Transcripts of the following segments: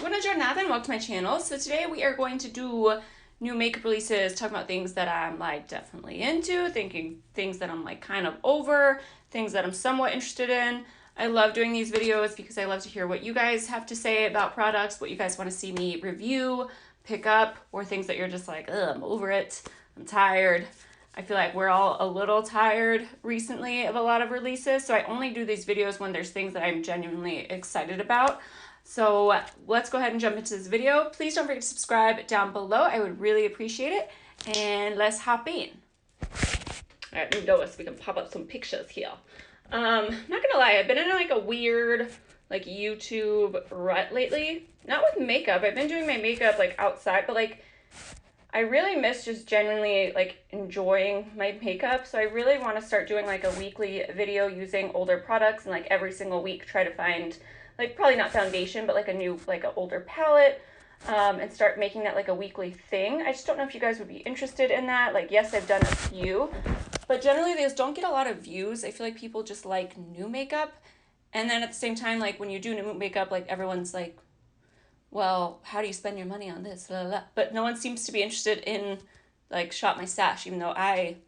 Buona giornata and welcome to my channel. So today we are going to do new makeup releases, talking about things that I'm like definitely into, thinking things that I'm like kind of over, things that I'm somewhat interested in. I love doing these videos because I love to hear what you guys have to say about products, what you guys want to see me review, pick up, or things that you're just like, ugh, I'm over it, I'm tired. I feel like we're all a little tired recently of a lot of releases, so I only do these videos when there's things that I'm genuinely excited about. So let's go ahead and jump into this video. Please don't forget to subscribe down below. I would really appreciate it. And let's hop in. All right, let me know so we can pop up some pictures here. Not gonna lie, I've been in like a weird like YouTube rut lately. Not with makeup. I've been doing my makeup like outside, but like I really miss just genuinely like enjoying my makeup. So I really want to start doing like a weekly video using older products and like every single week try to find like probably not foundation, but like a new, like an older palette, and start making that like a weekly thing. I just don't know if you guys would be interested in that. Like, yes, I've done a few, but generally those don't get a lot of views. I feel like people just like new makeup. And then at the same time, like when you do new makeup, like everyone's like, well, how do you spend your money on this? Blah, blah, blah. But no one seems to be interested in like Shop My Stash, even though I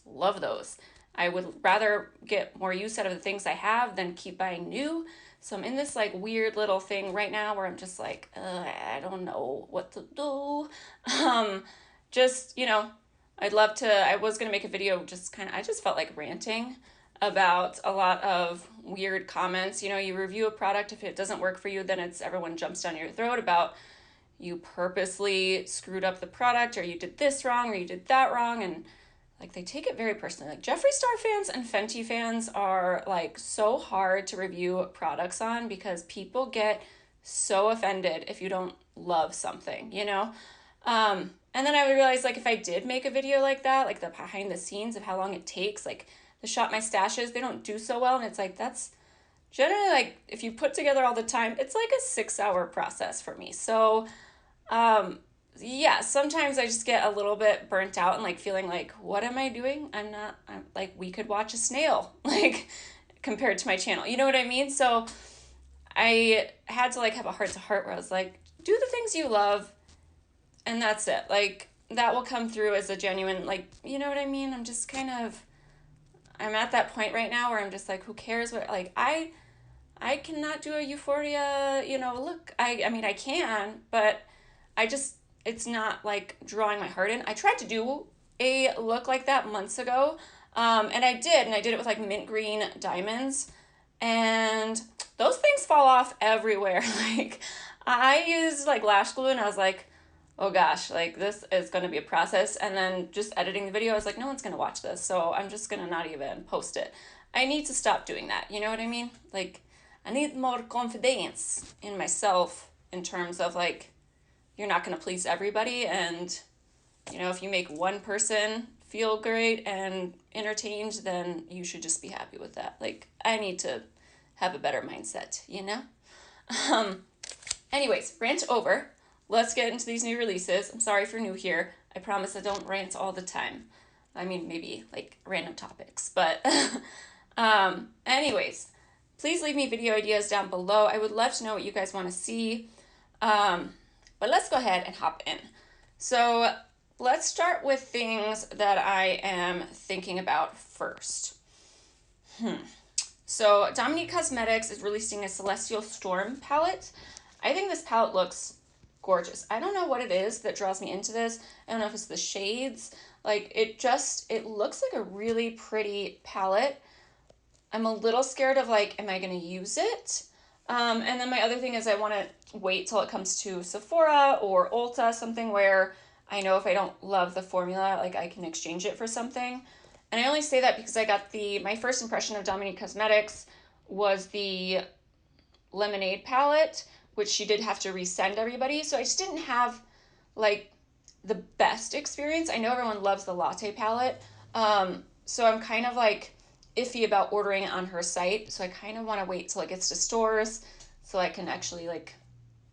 love those. I would rather get more use out of the things I have than keep buying new. So I'm in this like weird little thing right now where I'm just like, I don't know what to do. Just, you know, I'd love to, I was going to make a video just kind of, I just felt like ranting about a lot of weird comments. You know, you review a product, if it doesn't work for you, then it's everyone jumps down your throat about you purposely screwed up the product, or you did this wrong, or you did that wrong, and like they take it very personally. Like Jeffree Star fans and Fenty fans are like so hard to review products on because people get so offended if you don't love something, you know? And then I would realize like if I did make a video like that, like the behind the scenes of how long it takes, like the Shop My Stashes, they don't do so well. And it's like, that's generally like, if you put together all the time, it's like a 6-hour process for me. So, yeah, sometimes I just get a little bit burnt out and like feeling like, what am I doing? I'm like, we could watch a snail, like compared to my channel, you know what I mean? So I had to like have a heart to heart where I was like, do the things you love and that's it. Like that will come through as a genuine, like, you know what I mean? I'm just kind of, I'm at that point right now where I'm just like, who cares what, like, I cannot do a Euphoria, you know, look. I mean, I can, but I just, it's not like drawing my heart in. I tried to do a look like that months ago, and I did it with like mint green diamonds, and those things fall off everywhere. Like, I used like lash glue, and I was like, oh gosh, like this is going to be a process. And then just editing the video, I was like, no one's going to watch this, so I'm just going to not even post it. I need to stop doing that. You know what I mean? Like, I need more confidence in myself in terms of like, you're not going to please everybody. And, you know, if you make one person feel great and entertained, then you should just be happy with that. Like, I need to have a better mindset, you know? Anyways, rant over. Let's get into these new releases. I'm sorry if you're new here. I promise I don't rant all the time. I mean, maybe like random topics, but anyways, please leave me video ideas down below. I would love to know what you guys want to see. But let's go ahead and hop in. So let's start with things that I am thinking about first. So Dominique Cosmetics is releasing a Celestial Storm palette. I think this palette looks gorgeous. I don't know what it is that draws me into this. I don't know if it's the shades. Like it looks like a really pretty palette. I'm a little scared of like, am I going to use it? And then my other thing is I want to wait till it comes to Sephora or Ulta, something where I know if I don't love the formula, like I can exchange it for something. And I only say that because I got my first impression of Dominique Cosmetics was the Lemonade palette, which she did have to resend everybody. So I just didn't have like the best experience. I know everyone loves the Latte palette. So I'm kind of like iffy about ordering it on her site. So I kind of want to wait till it gets to stores so I can actually like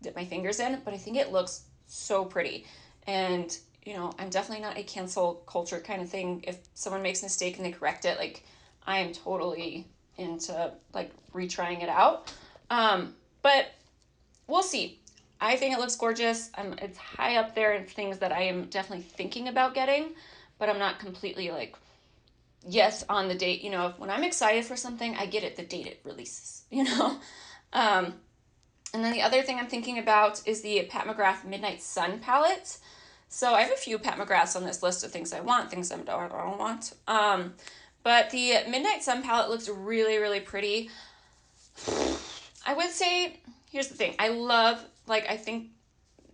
dip my fingers in. But I think it looks so pretty. And, you know, I'm definitely not a cancel culture kind of thing. If someone makes a mistake and they correct it, like I am totally into like retrying it out. But we'll see. I think it looks gorgeous. It's high up there in things that I am definitely thinking about getting, but I'm not completely like, yes, on the date. You know, when I'm excited for something, I get it the date it releases, you know? Um, and then the other thing I'm thinking about is the Pat McGrath Midnight Sun palette. So I have a few Pat McGraths on this list of things I want, things I don't want. But the Midnight Sun palette looks really, really pretty. I would say, here's the thing. I think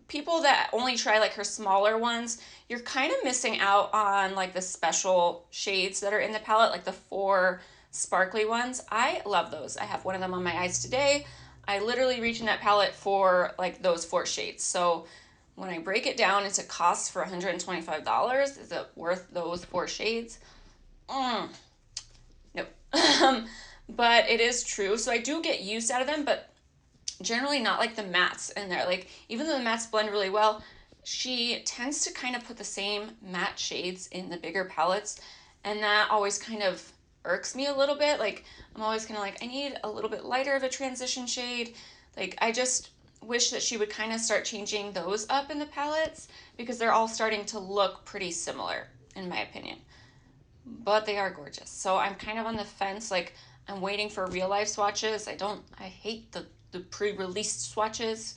people that only try like her smaller ones, you're kind of missing out on like the special shades that are in the palette, like the 4 sparkly ones. I love those. I have one of them on my eyes today. I literally reach in that palette for like those 4 shades. So when I break it down into costs for $125, is it worth those 4 shades? Nope. But it is true. So I do get used out of them, but generally not like the mattes in there. Like, even though the mattes blend really well, she tends to kind of put the same matte shades in the bigger palettes, and that always kind of irks me a little bit. Like, I'm always kind of like, I need a little bit lighter of a transition shade. Like, I just wish that she would kind of start changing those up in the palettes, because they're all starting to look pretty similar, in my opinion. But they are gorgeous. So I'm kind of on the fence. Like, I'm waiting for real life swatches. I hate the pre-released swatches,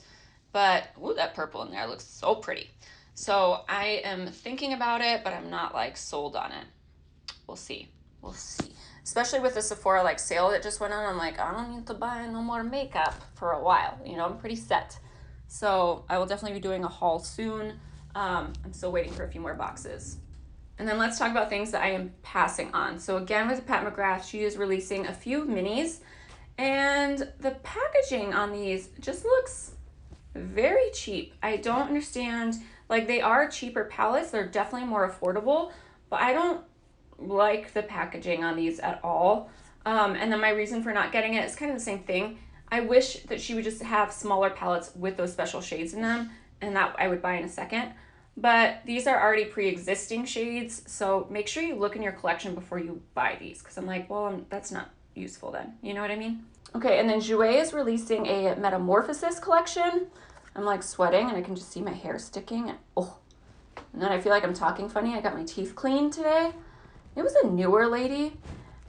but ooh, that purple in there looks so pretty. So I am thinking about it, but I'm not like sold on it. We'll see. We'll see. Especially with the Sephora like sale that just went on, I'm like, I don't need to buy no more makeup for a while. You know, I'm pretty set. So I will definitely be doing a haul soon. I'm still waiting for a few more boxes. And then let's talk about things that I am passing on. So again, with Pat McGrath, she is releasing a few minis, and the packaging on these just looks very cheap. I don't understand, like, they are cheaper palettes. They're definitely more affordable, but I don't like the packaging on these at all. And then my reason for not getting it is kind of the same thing. I wish that she would just have smaller palettes with those special shades in them, and that I would buy in a second. But these are already pre-existing shades, so make sure you look in your collection before you buy these, because I'm like, well, that's not useful then. You know what I mean? Okay, and then Jouer is releasing a Metamorphosis collection. I'm like sweating, and I can just see my hair sticking. And then I feel like I'm talking funny. I got my teeth cleaned today. It was a newer lady.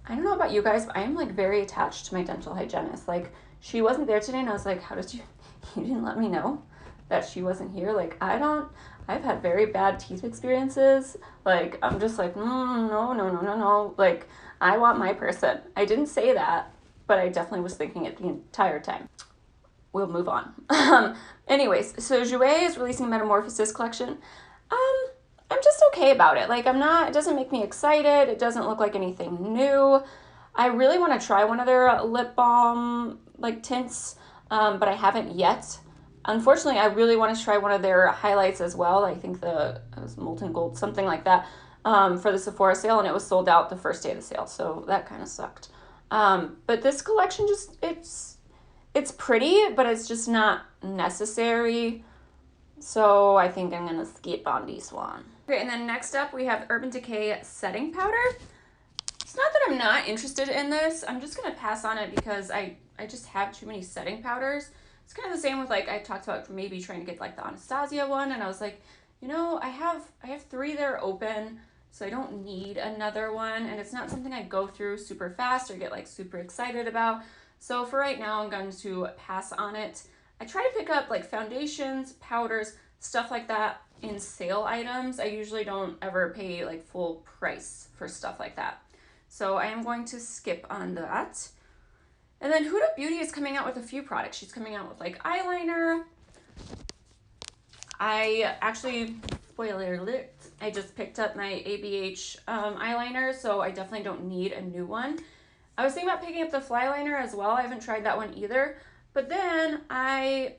I don't know about you guys, but I am like very attached to my dental hygienist. Like, she wasn't there today, and I was like, how did you didn't let me know that she wasn't here? Like, I've had very bad teeth experiences. Like, I'm just like, no. Like, I want my person. I didn't say that, but I definitely was thinking it the entire time. We'll move on. Anyways, so Jouer is releasing a Metamorphosis collection. I'm just okay about it. Like, it doesn't make me excited. It doesn't look like anything new. I really want to try one of their lip balm, like, tints, but I haven't yet. Unfortunately, I really want to try one of their highlights as well. I think it was Molten Gold, something like that, for the Sephora sale, and it was sold out the first day of the sale, so that kind of sucked. But this collection it's pretty, but it's just not necessary, so I think I'm going to skip on this one. Okay, and then next up we have Urban Decay Setting Powder. It's not that I'm not interested in this. I'm just going to pass on it because I just have too many setting powders. It's kind of the same with, like, I talked about maybe trying to get like the Anastasia one, and I was like, you know, I have 3 that are open, so I don't need another one, and it's not something I go through super fast or get like super excited about. So for right now, I'm going to pass on it. I try to pick up like foundations, powders, stuff like that in sale items. I usually don't ever pay like full price for stuff like that. So I am going to skip on that. And then Huda Beauty is coming out with a few products. She's coming out with like eyeliner. I actually, spoiler alert, I just picked up my ABH eyeliner, so I definitely don't need a new one. I was thinking about picking up the Flyliner as well. I haven't tried that one either. But then I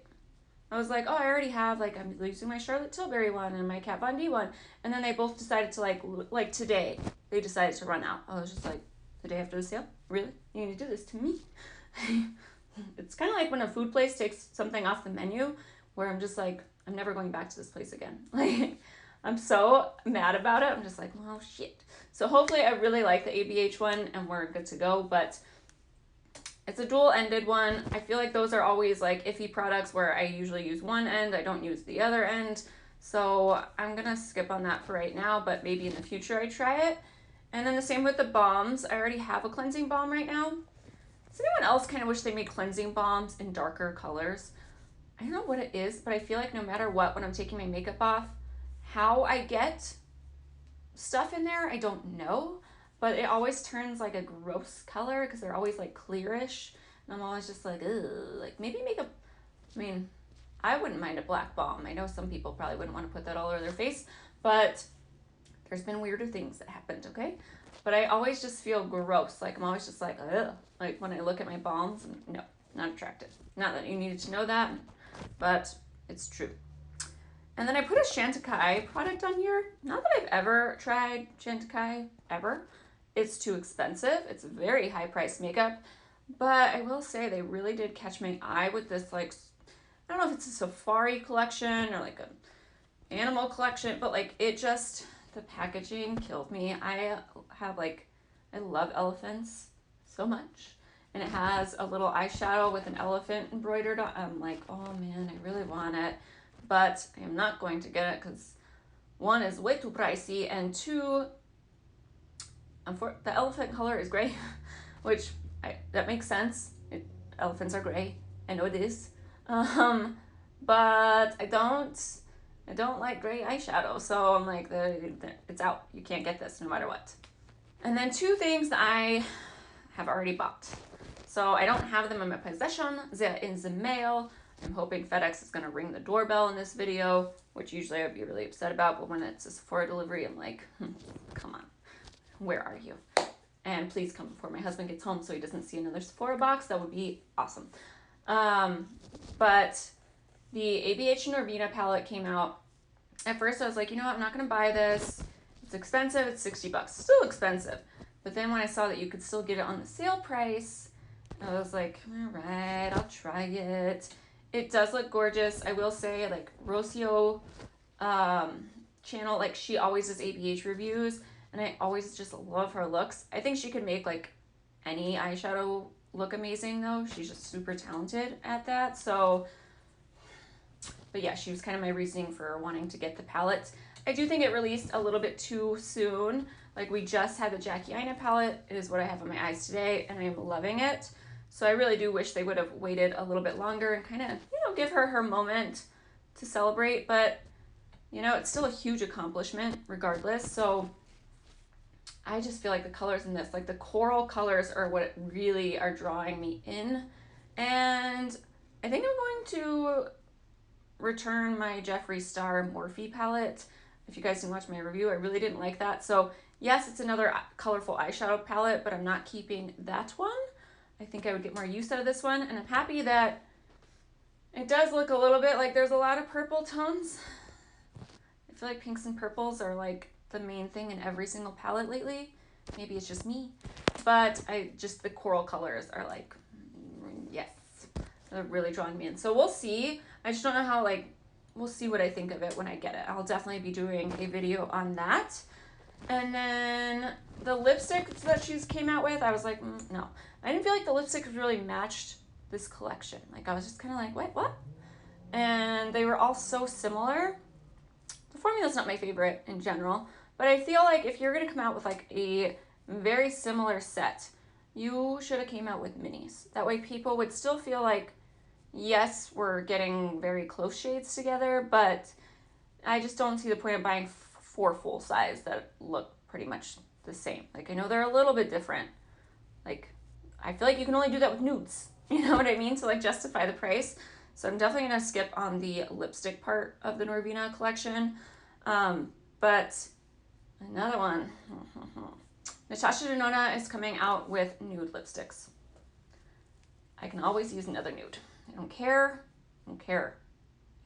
was like, oh, I already have, like, I'm using my Charlotte Tilbury one and my Kat Von D one. And then they both decided to, like today, they decided to run out. I was just like, the day after the sale? Really? You need to do this to me? It's kind of like when a food place takes something off the menu, where I'm just like, I'm never going back to this place again. Like, I'm so mad about it. I'm just like, well, shit. So hopefully I really like the ABH one and we're good to go. But It's a dual-ended one. I feel like those are always like iffy products where I usually use one end, I don't use the other end. So I'm gonna skip on that for right now, but maybe in the future I try it. And then the same with the balms. I already have a cleansing balm right now. Does anyone else kind of wish they made cleansing balms in darker colors? I don't know what it is, but I feel like no matter what, when I'm taking my makeup off, how I get stuff in there, I don't know. But it always turns like a gross color because they're always like clearish. And I'm always just like, ugh. Like maybe make a, I mean, I wouldn't mind a black balm. I know some people probably wouldn't want to put that all over their face, but there's been weirder things that happened, okay? But I always just feel gross. Like I'm always just like, ugh. Like when I look at my balms, no, not attractive. Not that you needed to know that, but it's true. And then I put a Chantecaille product on here. Not that I've ever tried Chantecaille, ever. It's too expensive. It's very high priced makeup. But I will say they really did catch my eye with this, like, I don't know if it's a safari collection or like an animal collection, but like it just, the packaging killed me. I love elephants so much. And it has a little eyeshadow with an elephant embroidered on. I'm like, oh man, I really want it. But I am not going to get it because one is way too pricey, and two, the elephant color is gray, which that makes sense. Elephants are gray. I know it is. But I don't like gray eyeshadow, so I'm like, it's out. You can't get this no matter what. And then two things that I have already bought. So I don't have them in my possession. They're in the mail. I'm hoping FedEx is going to ring the doorbell in this video, which usually I'd be really upset about, but when it's a Sephora delivery, I'm like, come on, where are you? And please come before my husband gets home so he doesn't see another Sephora box. That would be awesome. But the Abh Norvina palette came out. At first I was like, you know what, I'm not going to buy this. It's expensive. It's $60. Still expensive. But then when I saw that you could still get it on the sale price, I was like, all right, I'll try it. It does look gorgeous. I will say, like, Rocio channel, like, she always does ABH reviews, and I always just love her looks. I think she could make, like, any eyeshadow look amazing, though. She's just super talented at that. So, but yeah, she was kind of my reasoning for wanting to get the palette. I do think it released a little bit too soon. Like, we just had the Jackie Aina palette. It is what I have on my eyes today, and I'm loving it. So I really do wish they would have waited a little bit longer and kind of, give her her moment to celebrate. But, it's still a huge accomplishment regardless. So I just feel like the colors in this, like the coral colors, are what really are drawing me in. And I think I'm going to return my Jeffree Star Morphe palette. If you guys didn't watch my review, I really didn't like that. So yes, it's another colorful eyeshadow palette, but I'm not keeping that one. I think I would get more use out of this one, and I'm happy that it does look a little bit like there's a lot of purple tones. I feel like pinks and purples are like the main thing in every single palette lately. Maybe it's just me, but the coral colors are like, yes, they're really drawing me in. So we'll see. I just don't know how, we'll see what I think of it when I get it. I'll definitely be doing a video on that. And then the lipsticks that she's came out with, I was like, no. I didn't feel like the lipsticks really matched this collection. Like, I was just kind of like, what? And they were all so similar. The formula's not my favorite in general, but I feel like if you're going to come out with, like, a very similar set, you should have came out with minis. That way people would still feel like, yes, we're getting very close shades together, but I just don't see the point of buying 4 full size that look pretty much the same. Like, I know they're a little bit different. Like, I feel like you can only do that with nudes. You know what I mean? To, like, justify the price. So I'm definitely going to skip on the lipstick part of the Norvina collection. But another one. Natasha Denona is coming out with nude lipsticks. I can always use another nude. I don't care.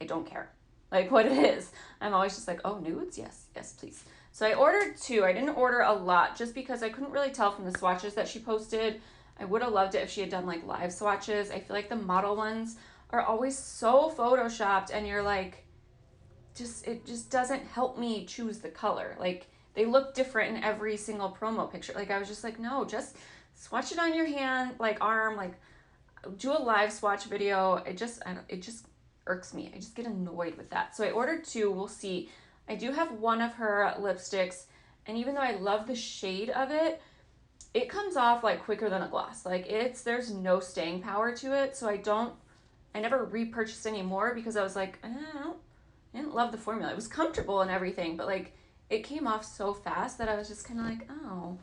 I don't care. Like, what it is. I'm always just like, oh, nudes? Yes, please. So I ordered 2. I didn't order a lot just because I couldn't really tell from the swatches that she posted. I would have loved it if she had done, like, live swatches. I feel like the model ones are always so photoshopped, and you're like, it just doesn't help me choose the color. Like, they look different in every single promo picture. Like, I was just like, no, just swatch it on your hand, like arm, like do a live swatch video. It just irks me. I just get annoyed with that. So I ordered two. We'll see. I do have one of her lipsticks, and even though I love the shade of it, it comes off like quicker than a gloss. Like there's no staying power to it. So I never repurchased any more because I was like, I didn't love the formula. It was comfortable and everything, but like it came off so fast that I was just kind of like, oh.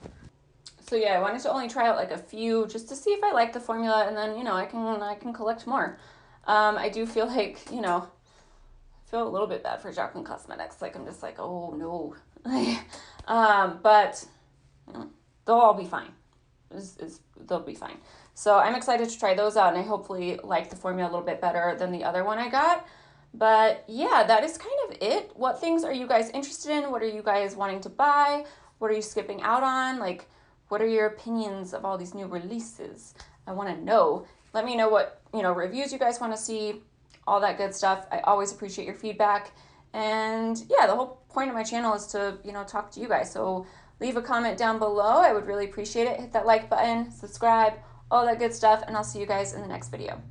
So yeah, I wanted to only try out like a few just to see if I like the formula, and then, you know, I can collect more. I do feel like, you know, I feel a little bit bad for Jaclyn Cosmetics. Like I'm just like, oh no. But you know, they'll all be fine. They'll be fine. So I'm excited to try those out, and I hopefully like the formula a little bit better than the other one I got. But yeah, that is kind of it. What things are you guys interested in? What are you guys wanting to buy? What are you skipping out on? Like, what are your opinions of all these new releases? I want to know. Let me know what, you know, reviews you guys want to see, all that good stuff. I always appreciate your feedback. And yeah, the whole point of my channel is to, you know, talk to you guys. So leave a comment down below. I would really appreciate it. Hit that like button, subscribe, all that good stuff, and I'll see you guys in the next video.